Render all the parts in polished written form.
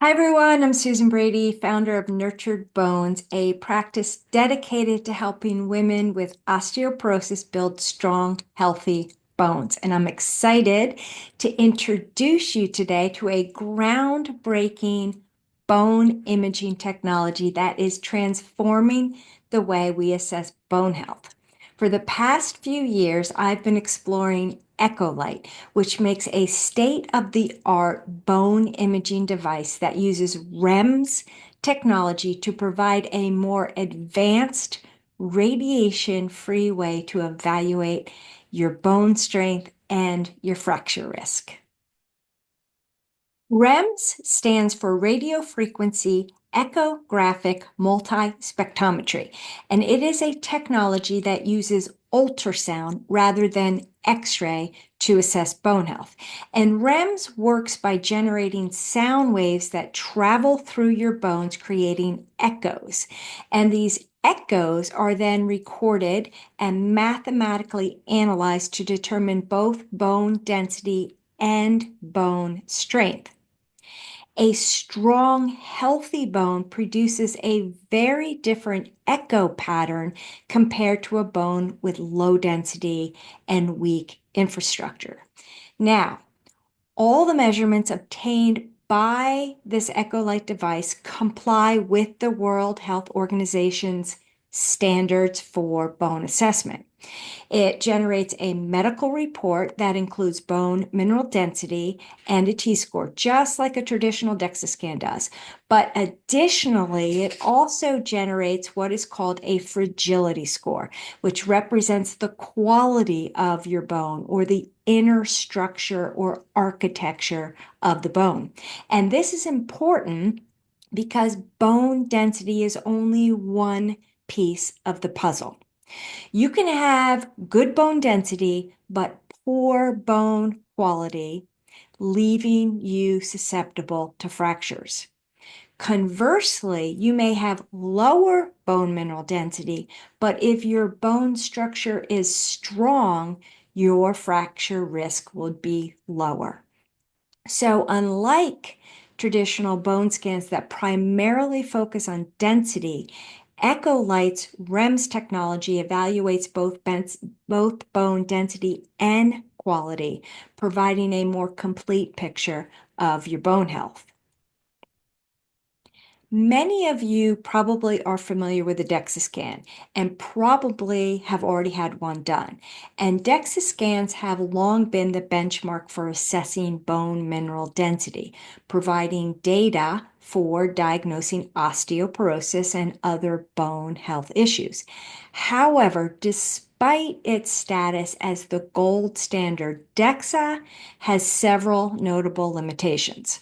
Hi everyone, I'm Susan Brady, founder of Nurtured Bones, a practice dedicated to helping women with osteoporosis build strong, healthy bones. And I'm excited to introduce you today to a groundbreaking bone imaging technology that is transforming the way we assess bone health. For the past few years, I've been exploring Echolight, which makes a state-of-the-art bone imaging device that uses REMS technology to provide a more advanced, radiation-free way to evaluate your bone strength and your fracture risk. REMS stands for Radiofrequency Echographic Multi-Spectrometry, and it is a technology that uses ultrasound rather than X-ray to assess bone health. And REMS works by generating sound waves that travel through your bones, creating echoes. And these echoes are then recorded and mathematically analyzed to determine both bone density and bone strength. A strong, healthy bone produces a very different echo pattern compared to a bone with low density and weak infrastructure. Now, all the measurements obtained by this Echolight device comply with the World Health Organization's standards for bone assessment. It generates a medical report that includes bone mineral density and a T-score, just like a traditional DXA scan does. But additionally, it also generates what is called a fragility score, which represents the quality of your bone or the inner structure or architecture of the bone. And this is important because bone density is only one piece of the puzzle. You can have good bone density, but poor bone quality, leaving you susceptible to fractures. Conversely, you may have lower bone mineral density, but if your bone structure is strong, your fracture risk would be lower. So, unlike traditional bone scans that primarily focus on density, Echolight's REMS technology evaluates both bone density and quality, providing a more complete picture of your bone health. Many of you probably are familiar with the DXA scan and probably have already had one done. And DXA scans have long been the benchmark for assessing bone mineral density, providing data for diagnosing osteoporosis and other bone health issues. However, despite its status as the gold standard, DXA has several notable limitations.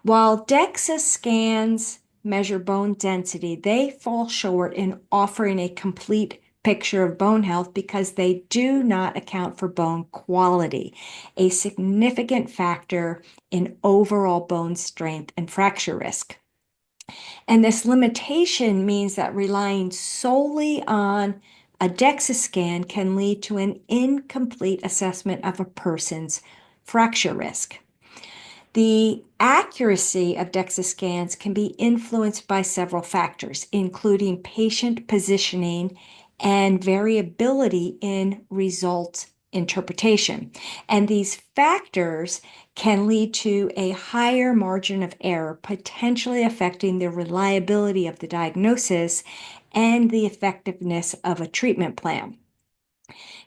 While DXA scans measure bone density, they fall short in offering a complete picture of bone health because they do not account for bone quality, a significant factor in overall bone strength and fracture risk. And this limitation means that relying solely on a DXA scan can lead to an incomplete assessment of a person's fracture risk. The accuracy of DXA scans can be influenced by several factors, including patient positioning and variability in result interpretation. And these factors can lead to a higher margin of error, potentially affecting the reliability of the diagnosis and the effectiveness of a treatment plan.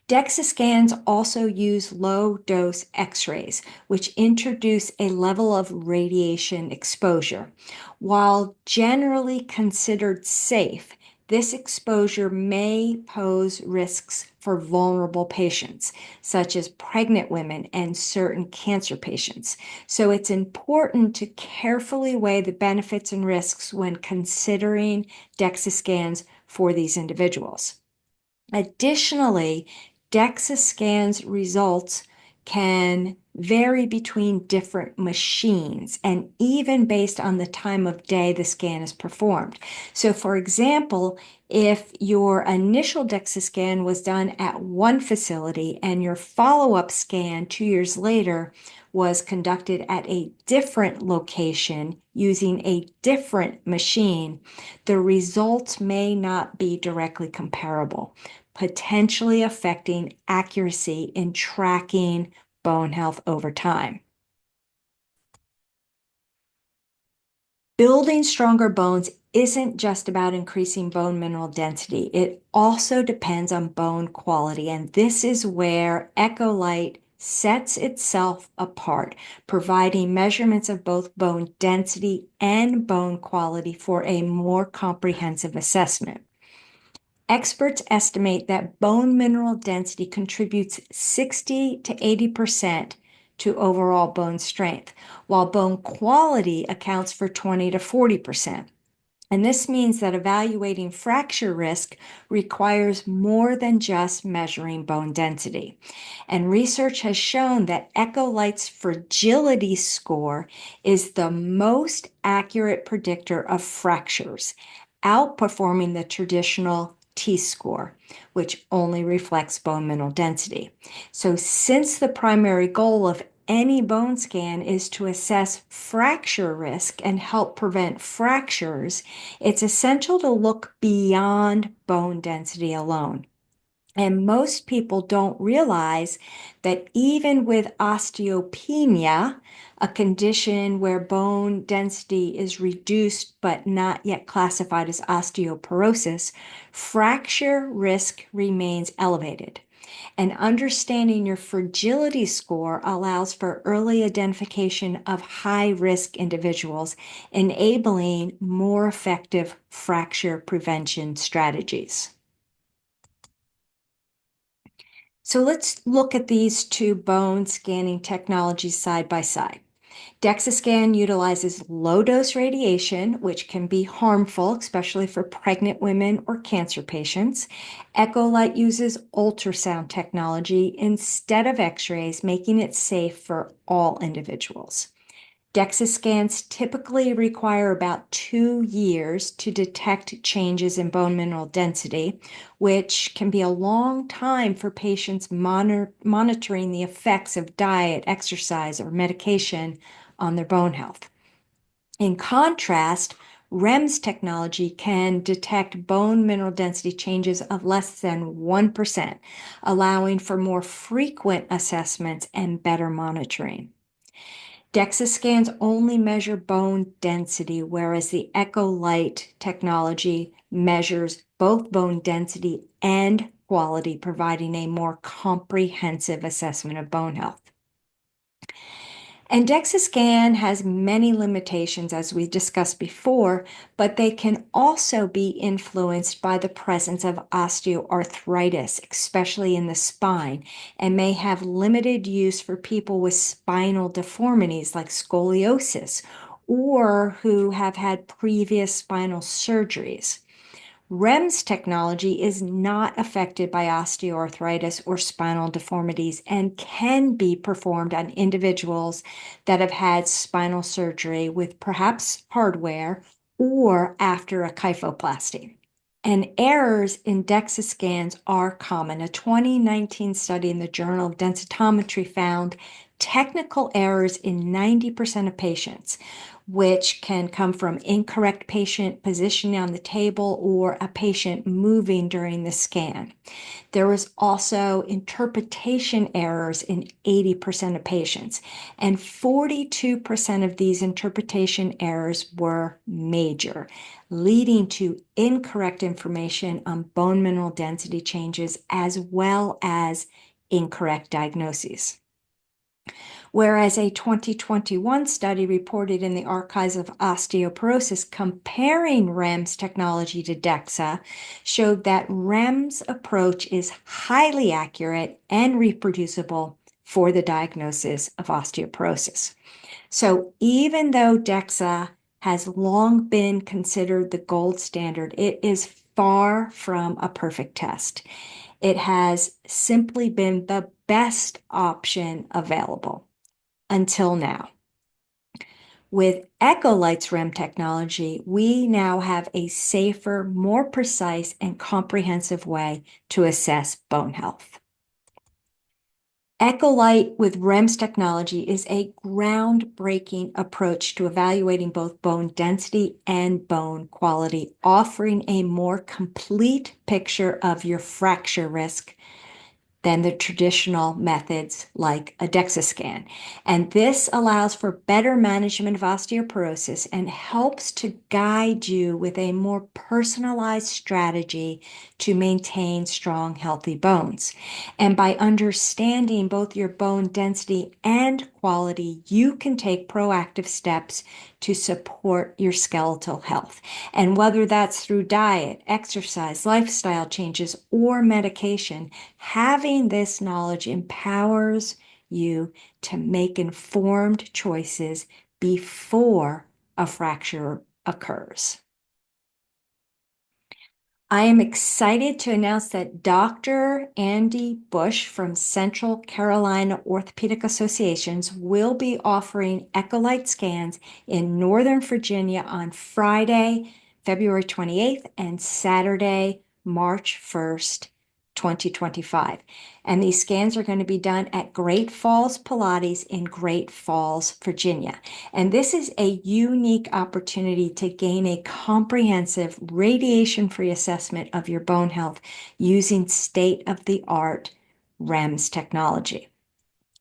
DXA scans also use low-dose X-rays, which introduce a level of radiation exposure. While generally considered safe, this exposure may pose risks for vulnerable patients, such as pregnant women and certain cancer patients. So it's important to carefully weigh the benefits and risks when considering DXA scans for these individuals. Additionally, DXA scans results can vary between different machines and even based on the time of day the scan is performed. So for example, if your initial DXA scan was done at one facility and your follow-up scan 2 years later was conducted at a different location using a different machine, the results may not be directly comparable, potentially affecting accuracy in tracking bone health over time. Building stronger bones isn't just about increasing bone mineral density. It also depends on bone quality, and this is where Echolight sets itself apart, providing measurements of both bone density and bone quality for a more comprehensive assessment. Experts estimate that bone mineral density contributes 60 to 80% to overall bone strength, while bone quality accounts for 20 to 40%. And this means that evaluating fracture risk requires more than just measuring bone density. And research has shown that Echolight's fragility score is the most accurate predictor of fractures, outperforming the traditional T-score, which only reflects bone mineral density. So since the primary goal of any bone scan is to assess fracture risk and help prevent fractures, it's essential to look beyond bone density alone. And most people don't realize that even with osteopenia, a condition where bone density is reduced but not yet classified as osteoporosis, fracture risk remains elevated. And understanding your fragility score allows for early identification of high-risk individuals, enabling more effective fracture prevention strategies. So let's look at these two bone scanning technologies side by side. DXA scan utilizes low-dose radiation, which can be harmful, especially for pregnant women or cancer patients. Echolight uses ultrasound technology instead of X-rays, making it safe for all individuals. DXA scans typically require about 2 years to detect changes in bone mineral density, which can be a long time for patients monitoring the effects of diet, exercise, or medication on their bone health. In contrast, REMS technology can detect bone mineral density changes of less than 1%, allowing for more frequent assessments and better monitoring. DXA scans only measure bone density, whereas the Echolight technology measures both bone density and quality, providing a more comprehensive assessment of bone health. And DXA scan has many limitations, as we discussed before, but they can also be influenced by the presence of osteoarthritis, especially in the spine, and may have limited use for people with spinal deformities like scoliosis or who have had previous spinal surgeries. REMS technology is not affected by osteoarthritis or spinal deformities and can be performed on individuals that have had spinal surgery with perhaps hardware or after a kyphoplasty. And errors in DXA scans are common. A 2019 study in the Journal of Densitometry found technical errors in 90% of patients, which can come from incorrect patient positioning on the table or a patient moving during the scan. There was also interpretation errors in 80% of patients, and 42% of these interpretation errors were major, leading to incorrect information on bone mineral density changes as well as incorrect diagnoses. Whereas a 2021 study reported in the Archives of Osteoporosis comparing REMS technology to DXA showed that REMS approach is highly accurate and reproducible for the diagnosis of osteoporosis. So even though DXA has long been considered the gold standard, it is far from a perfect test. It has simply been the best option available until now. With Echolight's REM technology, we now have a safer, more precise, and comprehensive way to assess bone health. Echolight with REMS technology is a groundbreaking approach to evaluating both bone density and bone quality, offering a more complete picture of your fracture risk than the traditional methods like a DXA scan. And this allows for better management of osteoporosis and helps to guide you with a more personalized strategy to maintain strong, healthy bones. And by understanding both your bone density and quality, you can take proactive steps to support your skeletal health. And whether that's through diet, exercise, lifestyle changes, or medication, having this knowledge empowers you to make informed choices before a fracture occurs. I am excited to announce that Dr. Andy Bush from Central Carolina Orthopedic Associations will be offering Echolight scans in Northern Virginia on Friday, February 28th and Saturday, March 1st, 2025. And these scans are going to be done at Great Falls Pilates in Great Falls, Virginia. And this is a unique opportunity to gain a comprehensive radiation-free assessment of your bone health using state-of-the-art REMS technology.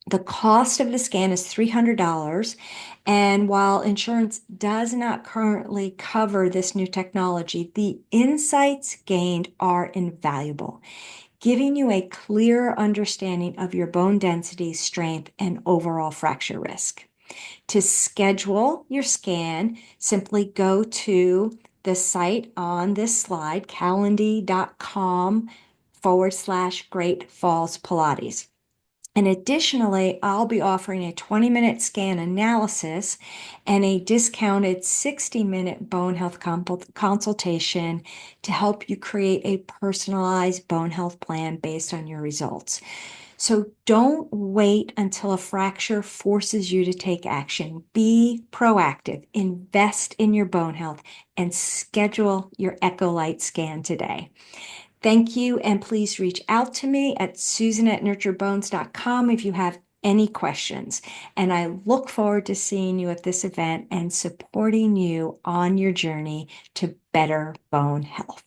The cost of the scan is $300, and while insurance does not currently cover this new technology, the insights gained are invaluable, giving you a clear understanding of your bone density, strength, and overall fracture risk. To schedule your scan, simply go to the site on this slide, calendly.com/Great Falls Pilates. And additionally, I'll be offering a 20-minute scan analysis and a discounted 60-minute bone health consultation to help you create a personalized bone health plan based on your results. So don't wait until a fracture forces you to take action. Be proactive, invest in your bone health, and schedule your Echolight scan today. Thank you, and please reach out to me at susan@nurturebones.com if you have any questions. And I look forward to seeing you at this event and supporting you on your journey to better bone health.